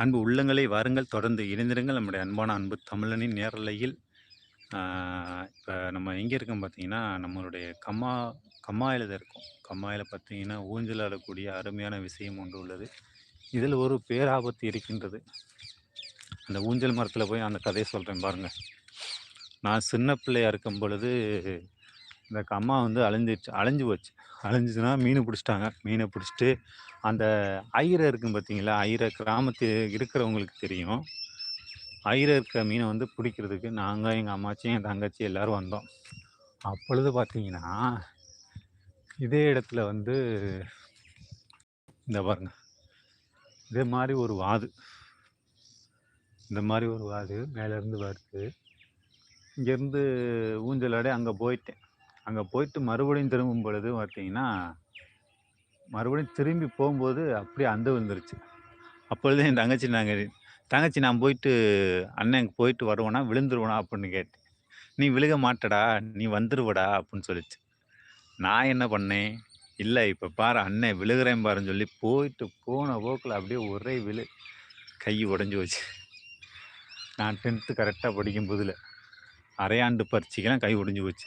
அன்பு உள்ளங்களே வாருங்கள், தொடர்ந்து இணைந்திருங்கள். நம்முடைய அன்பான அன்பு தமிழனின் நேரலையில் இப்ப நம்ம எங்கே இருக்கோம் பார்த்தீங்கன்னா, நம்மளுடைய கம்மாயில தான் இருக்கோம். கம்மாயில பார்த்தீங்கன்னா, ஊஞ்சல் ஆடக்கூடிய அருமையான விஷயம் ஒன்று உள்ளது. இதில் ஒரு பேராபத்து இருக்கின்றது. அந்த ஊஞ்சல் மரத்தில போய் அந்த கதைய சொல்றேன் பாருங்க. நான் சின்ன பிள்ளையா இருக்கும் பொழுது, இந்த கம்மா வந்து அழிஞ்சு போச்சு. அழிஞ்சுச்சுன்னா மீன் பிடிச்சிட்டாங்க. மீன பிடிச்சிட்டு அந்த ஐயிர இருக்கும் பார்த்தீங்களா? ஐயிர கிராமத்து இருக்கிறவங்களுக்கு தெரியும். ஐயிர இருக்க மீன வந்து பிடிக்கிறதுக்கு நாங்க, எங்க அம்மாச்சி, என் தங்கச்சி எல்லாரும் வந்தோம். அப்பொழுது பார்த்தீங்கன்னா, இதே இடத்துல வந்து இந்த பாருங்க. இதே மாரி ஒரு வாது. இந்த மாரி ஒரு வாது மேலேருந்து வருது. இங்கேருந்து ஊஞ்சலாடி அங்க போயிட்டேன். அங்க போயிட்டு மறுபடியும் திரும்பும் பொழுது பார்த்தீங்கன்னா, மறுபடியும் திரும்பி போம்போது அப்படியே அந்து விழுந்துருச்சு. அப்பொழுது என் தங்கச்சி "தங்கச்சி நான் போயிட்டு அண்ணன் போயிட்டு வருவனா, விழுந்துருவனா?" அப்படின்னு கேட்டேன். "நீ விழுக மாட்டடா, நீ வந்துருவடா" அப்படின்னு சொல்லுச்சு. நான் என்ன பண்ணேன், "இல்ல இப்ப பாரு அண்ணன் விழுகுறேன் பாருன்னு" சொல்லி போயிட்டு போன போக்குல அப்படியே ஒரே விழு. கை உடைஞ்சு போச்சு. நான் 10த் கரெக்ட்டா படிக்கும் புதுல. அரையாண்டு பரீட்சைக்கெல்லாம் கை ஒடிஞ்சு போச்சு.